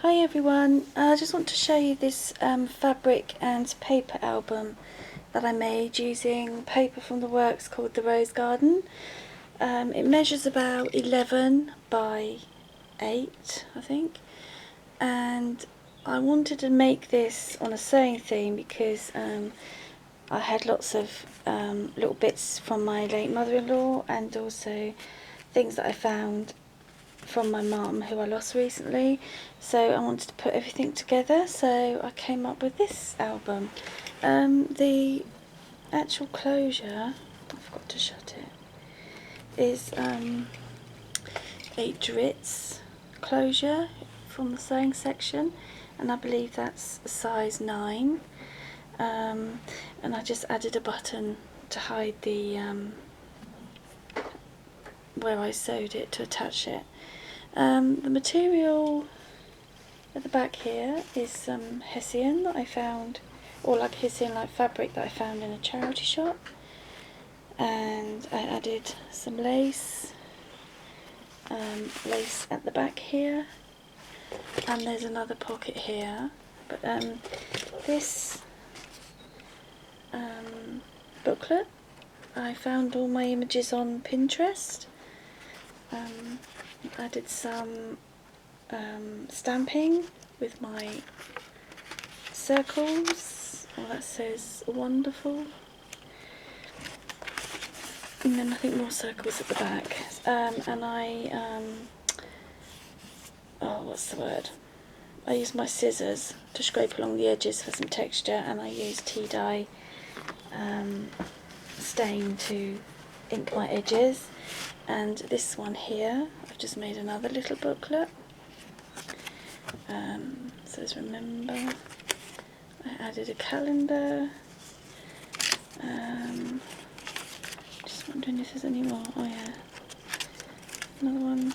Hi everyone, I just want to show you this fabric and paper album that I made using paper from the works called The Rose Garden. It measures about 11 by 8 I think, and I wanted to make this on a sewing theme because I had lots of little bits from my late mother-in-law and also things that I found from my mum who I lost recently, so I wanted to put everything together, so I came up with this album. The actual closure, I forgot to shut it, is a Dritz closure from the sewing section, and I believe that's a size 9, and I just added a button to hide the where I sewed it to attach it. The material at the back here is some Hessian that I found, or like Hessian like fabric that I found in a charity shop, and I added some lace, lace at the back here, and there's another pocket here. But this booklet, I found all my images on Pinterest. I did some stamping with my circles, that says wonderful, and then I think more circles at the back, and I what's the word, I used my scissors to scrape along the edges for some texture, and I used tea dye stain to ink my edges. And this one here, I've just made another little booklet. Says remember. I added a calendar. Just wondering if there's any more. Oh yeah, another one.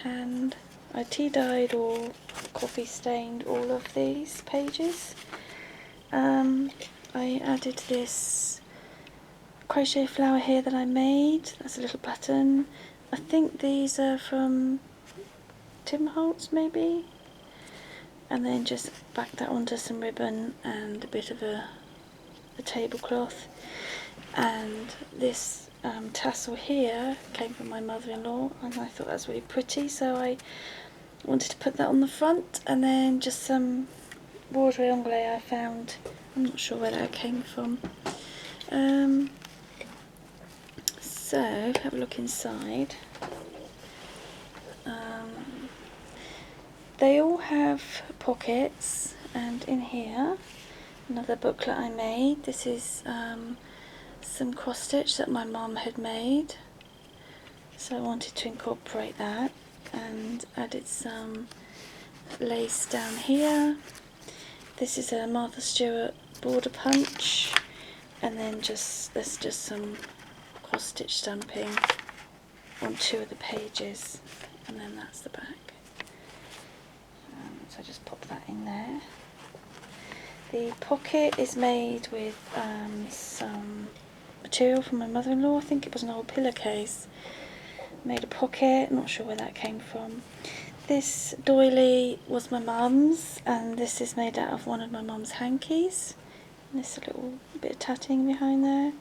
And I tea dyed or coffee stained all of these pages. I added this crochet flower here that I made. That's a little button. I think these are from Tim Holtz maybe, and then just back that onto some ribbon and a bit of a tablecloth. And this tassel here came from my mother-in-law, and I thought that was really pretty, so I wanted to put that on the front. And then just some broderie anglais I found, I'm not sure where that came from. So have a look inside. They all have pockets, and in here another booklet I made. This is some cross stitch that my mum had made, so I wanted to incorporate that, and added some lace down here. This is a Martha Stewart border punch, and then there's just some cross stitch stamping on 2 of the pages, and then that's the back. So I just pop that in there. The pocket is made with some material from my mother-in-law. I think it was an old pillowcase. Made a pocket, not sure where that came from. This doily was my mum's, and this is made out of one of my mum's hankies. And there's a little bit of tatting behind there.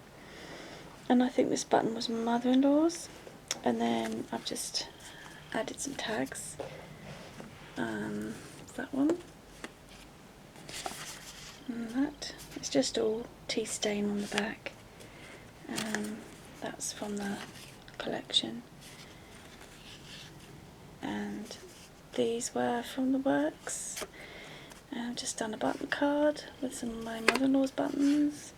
And I think this button was my mother-in-law's. And then I've just added some tags. That one. And that. It's just all tea stain on the back. That's from the collection. And these were from the works. I've just done a button card with some of my mother-in-law's buttons,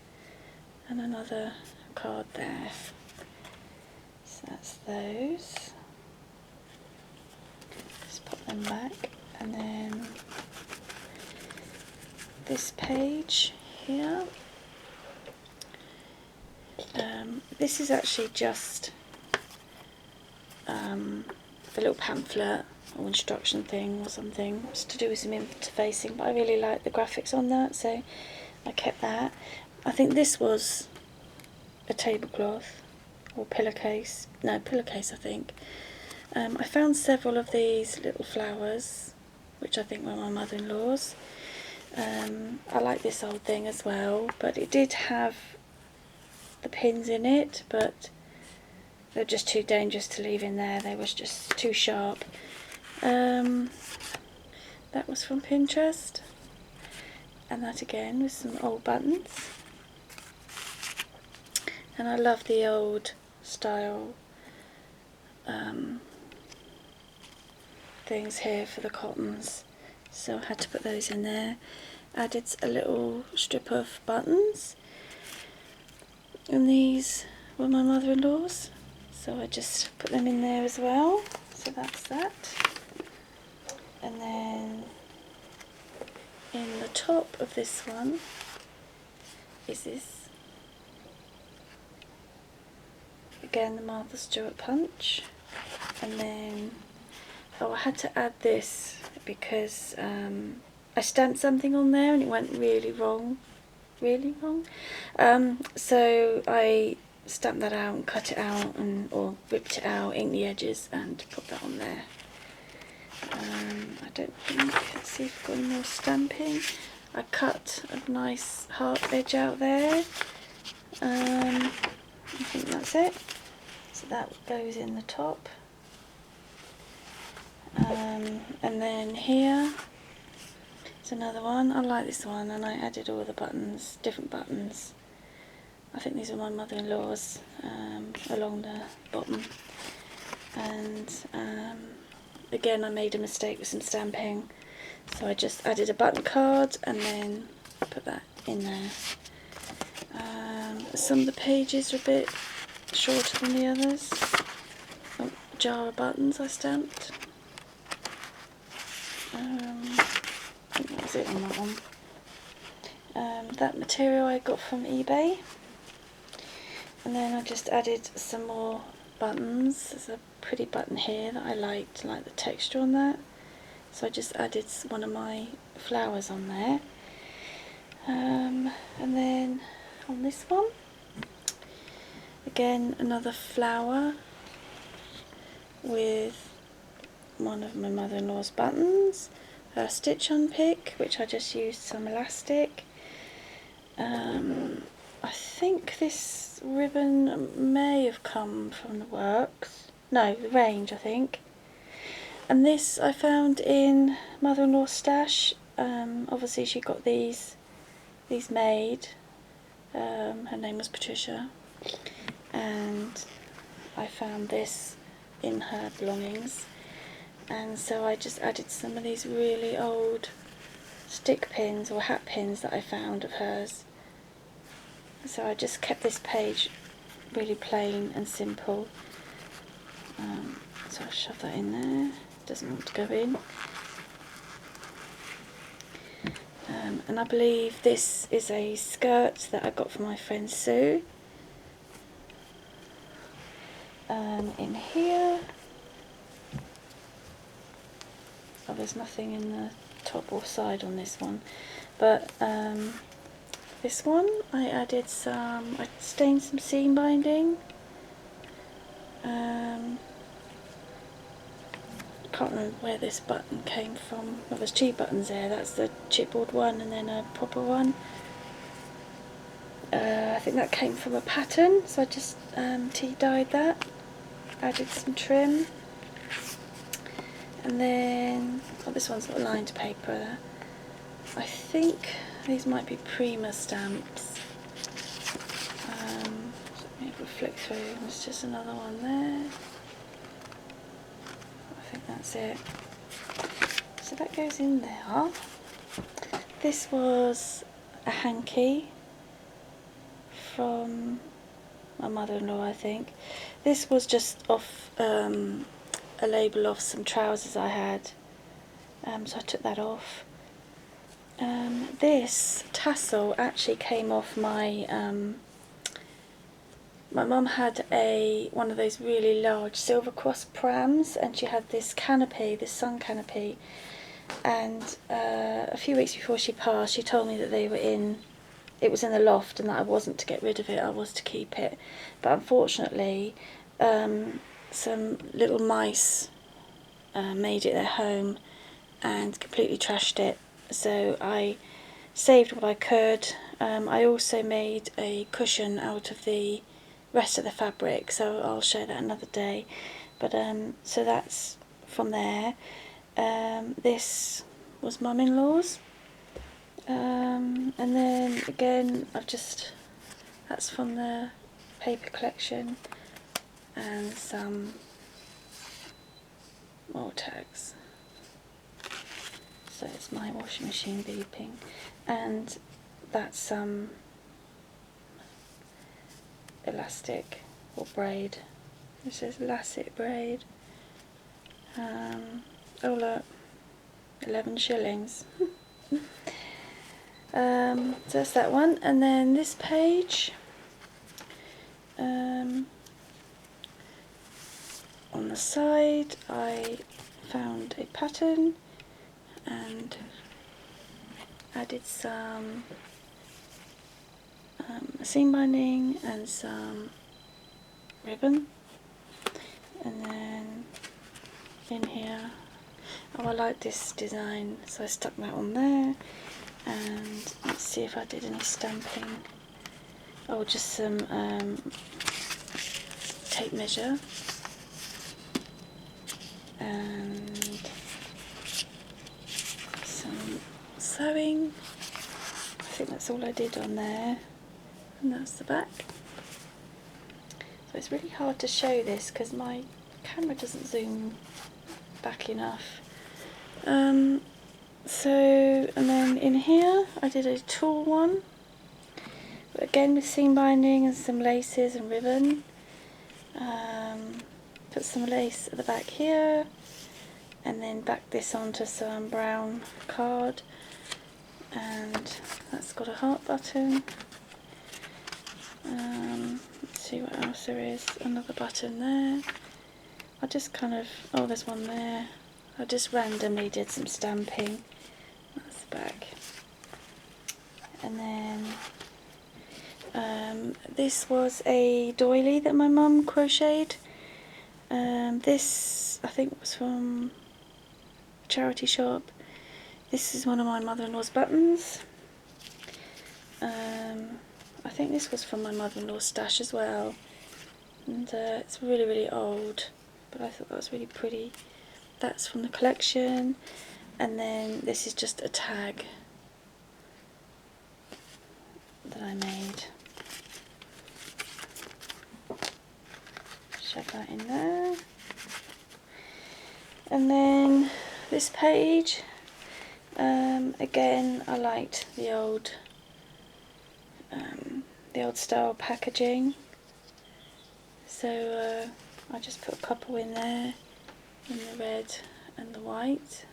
and another card there. So that's those. Just pop them back, and then this page here. This is actually just a little pamphlet or instruction thing or something. It's to do with some interfacing, but I really like the graphics on that, so I kept that. I think this was a tablecloth or pillowcase. No, pillowcase I think. I found several of these little flowers which I think were my mother-in-law's. I like this old thing as well, but it did have the pins in it, but they're just too dangerous to leave in there. They was just too sharp. That was from Pinterest, and that again with some old buttons. And I love the old style things here for the cottons, so I had to put those in there. Added a little strip of buttons, and these were my mother-in-law's, so I just put them in there as well. So that's that. And then in the top of this one is this, again, the Martha Stewart punch. And then, oh, I had to add this because I stamped something on there and it went really wrong. So I stamped that out and cut it out, or ripped it out, inked the edges and put that on there. I don't think, let's see if I've got any more stamping. I cut a nice heart edge out there. I think that's it. So that goes in the top. And then here is another one. I like this one, and I added all the buttons, different buttons. I think these are my mother-in-law's, along the bottom. And again, I made a mistake with some stamping, so I just added a button card and then put that in there. Some of the pages are a bit shorter than the others. A jar of buttons I stamped. I think that was it on that one. That material I got from eBay. And then I just added some more buttons. There's a pretty button here that I liked the texture on that. So I just added one of my flowers on there. And then on this one, again, another flower with one of my mother-in-law's buttons, a stitch unpick, which I just used some elastic. I think this ribbon may have come from the works. No, the range, I think. And this I found in mother-in-law's stash. Obviously she got these made. Her name was Patricia. And I found this in her belongings. And so I just added some of these really old stick pins or hat pins that I found of hers. So I just kept this page really plain and simple. So I'll shove that in there. Doesn't want to go in. And I believe this is a skirt that I got from my friend Sue. In here, oh, there's nothing in the top or side on this one, but this one I stained some seam binding. Can't remember where this button came from. Well, there's two buttons there. That's the chipboard one and then a proper one. I think that came from a pattern, so I just tea dyed that. Added some trim. And then, oh, this one's got lined paper. I think these might be Prima stamps. Let me have a flick through. There's just another one there. I think that's it. So that goes in there. This was a hanky from my mother-in-law, I think. This was just off a label of some trousers I had, so I took that off. This tassel actually came off my mum had one of those really large Silver Cross prams, and she had this canopy, this sun canopy, and a few weeks before she passed she told me that it was in the loft and that I wasn't to get rid of it, I was to keep it. But unfortunately some little mice made it their home, and completely trashed it. So I saved what I could. I also made a cushion out of the rest of the fabric, so I'll show that another day. But so that's from there. This was mum-in-law's, and then again that's from the paper collection, and some more tags. So it's my washing machine beeping, and that's some elastic or braid. It says elastic braid. Oh look, 11 shillings. So that's that one, and then this page, on the side I found a pattern and added some seam binding and some ribbon, and then in here, oh, I like this design, so I stuck that on there. And let's see if I did any stamping. Oh, just some tape measure and some sewing. I think that's all I did on there, and that's the back. So it's really hard to show this because my camera doesn't zoom back enough. And then in here I did a tulle one, again with seam binding and some laces and ribbon. Put some lace at the back here, and then back this onto some brown card, and that's got a heart button. Let's see what else there is. Another button there. I just oh, there's one there. I just randomly did some stamping. That's the back. And then this was a doily that my mum crocheted. This I think was from a charity shop. This is one of my mother-in-law's buttons. I think this was from my mother-in-law's stash as well. And it's really, really old, but I thought that was really pretty. That's from the collection. And then this is just a tag that I made. Shove that in there. And then this page, again I liked the old style packaging, so I just put a couple in there, in the red and the white.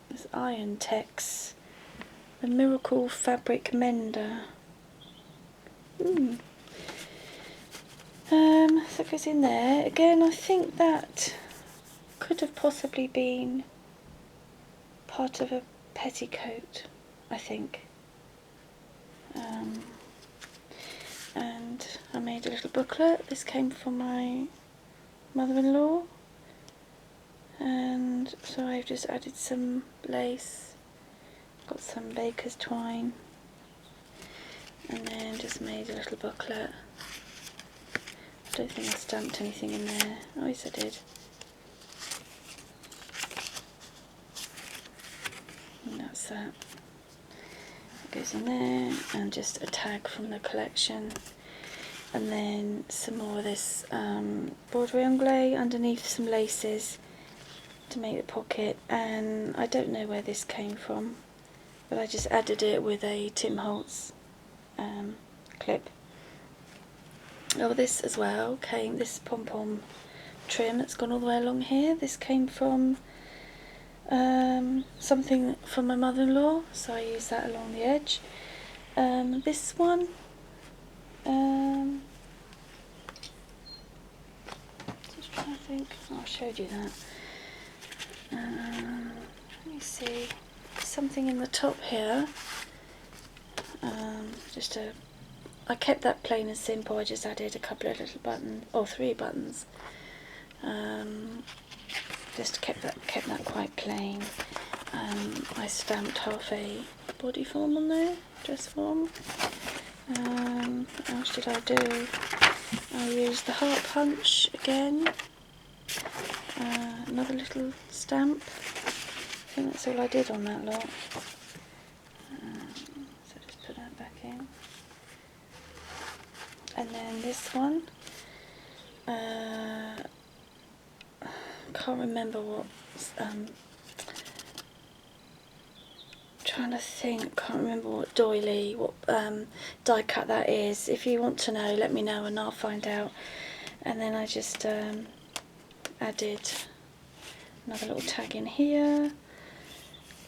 There's Iron Tex, the Miracle Fabric Mender. So it goes in there. Again, I think that could have possibly been part of a petticoat, I think. And I made a little booklet. This came from my mother-in-law, and so I've just added some lace, got some baker's twine, and then just made a little booklet. I don't think I stamped anything in there. Oh yes, I did. And that's that. It goes in there, and just a tag from the collection, and then some more of this broderie anglais underneath, some laces to make the pocket. And I don't know where this came from, but I just added it with a Tim Holtz clip. Oh, this as well came, this pom-pom trim that's gone all the way along here, this came from something from my mother-in-law, so I used that along the edge. This one, just trying to think, oh, I showed you that. Let me see, something in the top here, I kept that plain and simple. I just added a couple of little buttons, or 3 buttons. just kept that quite plain. I stamped half a body form on there, dress form. What else did I do? I used the heart punch again. Another little stamp. I think that's all I did on that lot. So just put that back in. And then this one. Can't remember what. Trying to think. Can't remember what doily, what die cut that is. If you want to know, let me know and I'll find out. And then I just added another little tag in here.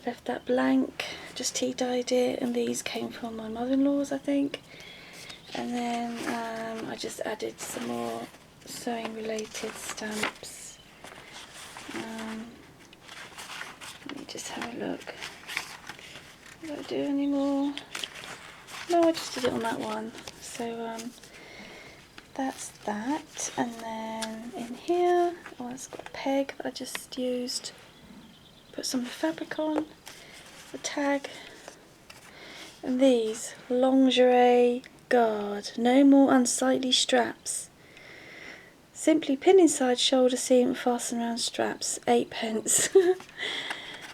Left that blank. Just tea dyed it, and these came from my mother-in-law's, I think. And then I just added some more sewing related stamps. Let me just have a look. Did I do any more? No, I just did it on that one. So that's that. And then in here, oh, it's got a peg that I just used. Put some fabric on, the tag. And these, lingerie guard, no more unsightly straps. Simply pin inside shoulder seam and fasten around straps, 8p.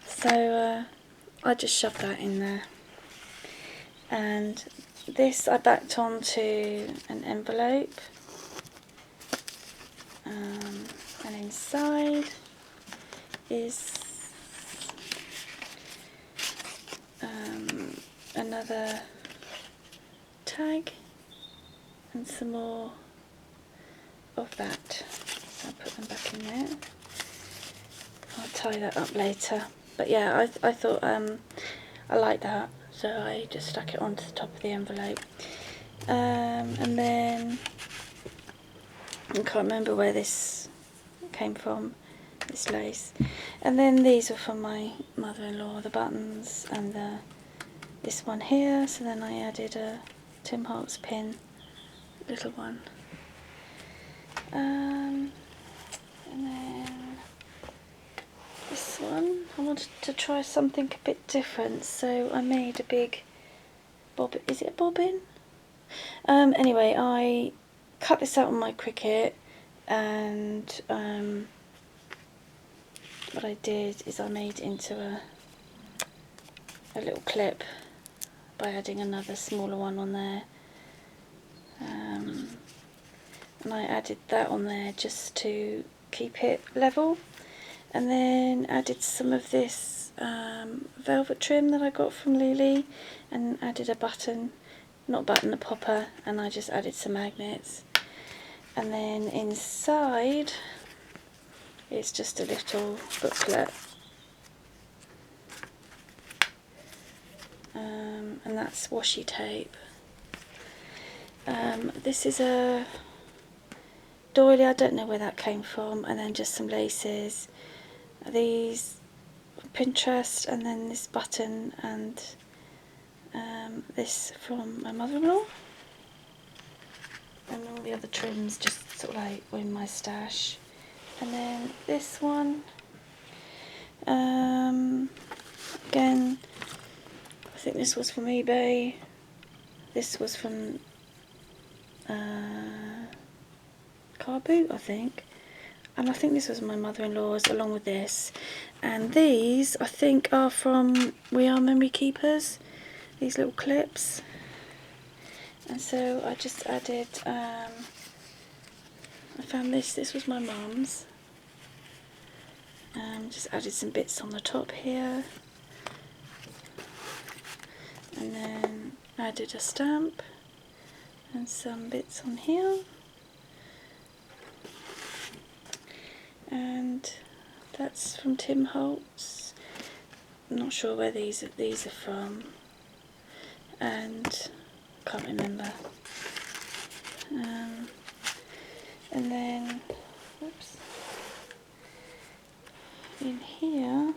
So I just shoved that in there. And this I backed onto an envelope. And inside is another tag and some more of that. So I'll put them back in there. I'll tie that up later. But yeah, I thought I like that, so I just stuck it onto the top of the envelope. And then I can't remember where this came from, this lace. And then these are from my mother-in-law, the buttons and this one here. So then I added a Tim Holtz pin, little one. And then this one, I wanted to try something a bit different, so I made a big bobbin. Is it a bobbin? Anyway, I cut this out on my Cricut, and what I did is I made it into a little clip by adding another smaller one on there. And I added that on there just to keep it level, and then added some of this velvet trim that I got from Lily, and added a button, not button, a popper, and I just added some magnets. And then inside it's just a little booklet, and that's washi tape. This is a doily, I don't know where that came from, and then just some laces. These Pinterest, and then this button, and this from my mother-in-law, and all the other trims just sort of like were in my stash. And then this one, again, I think this was from eBay. This was from Car Boot, I think. And I think this was my mother-in-law's along with this. And these, I think, are from We Are Memory Keepers, these little clips. And so I just added, I found this was my mum's. Just added some bits on the top here. And then added a stamp and some bits on here. And that's from Tim Holtz. I'm not sure where these are from, and can't remember. And then, oops, in here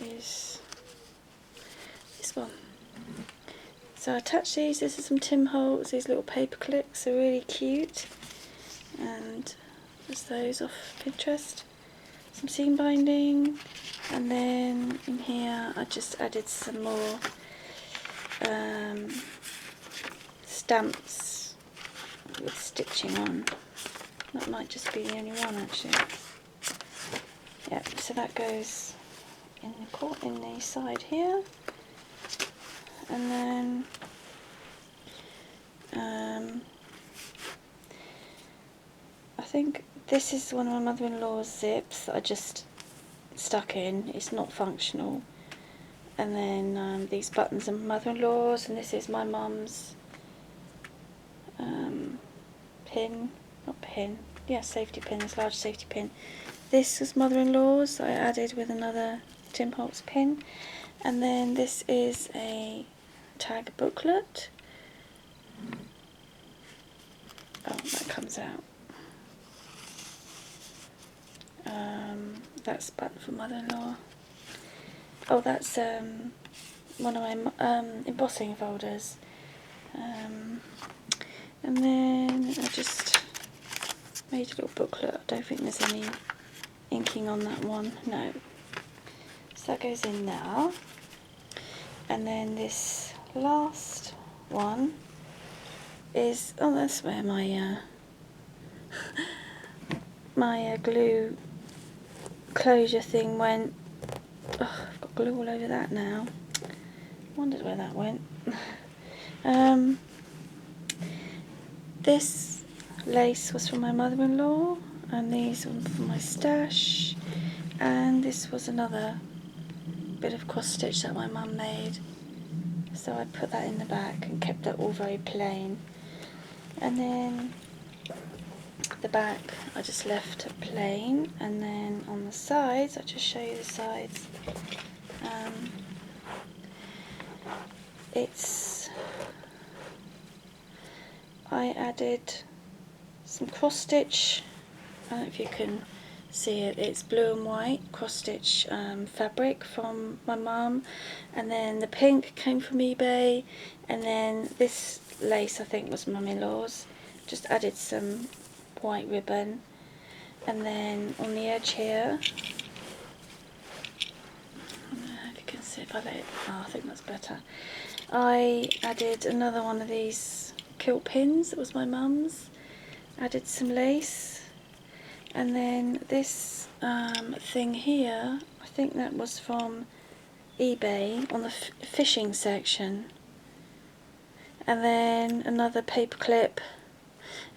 is this one. So I attached these. This is some Tim Holtz. These little paper clips are really cute. And just those off Pinterest. Some seam binding, and then in here I just added some more stamps with stitching on. That might just be the only one actually. Yep, so that goes in the side here, and then I think this is one of my mother-in-law's zips that I just stuck in. It's not functional. And then these buttons are my mother-in-law's, and this is my mum's safety pin, this large safety pin. This is mother-in-law's, I added with another Tim Holtz pin. And then this is a tag booklet. Oh, that comes out. That's a button for mother-in-law. Oh, that's one of my embossing folders. And then I just made a little booklet. I don't think there's any inking on that one, no. So that goes in there. And then this last one is, oh, that's where my my glue closure thing went. Oh, I've got glue all over that now. Wondered where that went. This lace was from my mother-in-law, and these were from my stash, and this was another bit of cross stitch that my mum made, so I put that in the back and kept that all very plain. And then the back I just left plain, and then on the sides, I'll just show you the sides. I added some cross stitch. I don't know if you can see it. It's blue and white cross stitch fabric from my mum, and then the pink came from eBay, and then this lace I think was mum-in-law's. Just added some white ribbon, and then on the edge here, I don't know if you can see if I let it, oh, I think that's better. I added another one of these quilt pins that was my mum's, added some lace, and then this thing here, I think that was from eBay on the fishing section, and then another paper clip,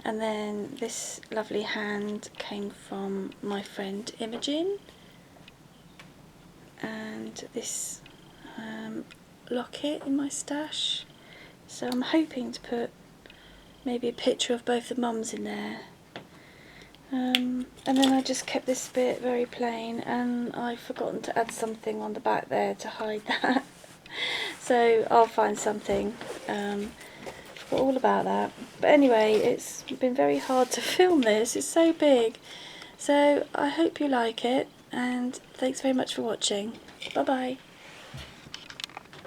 and then this lovely hand came from my friend Imogen, and this locket in my stash. So I'm hoping to put maybe a picture of both the mums in there. And then I just kept this bit very plain, and I've forgotten to add something on the back there to hide that. So I'll find something. Forgot all about that. But anyway, it's been very hard to film this. It's so big. So I hope you like it, and thanks very much for watching. Bye bye.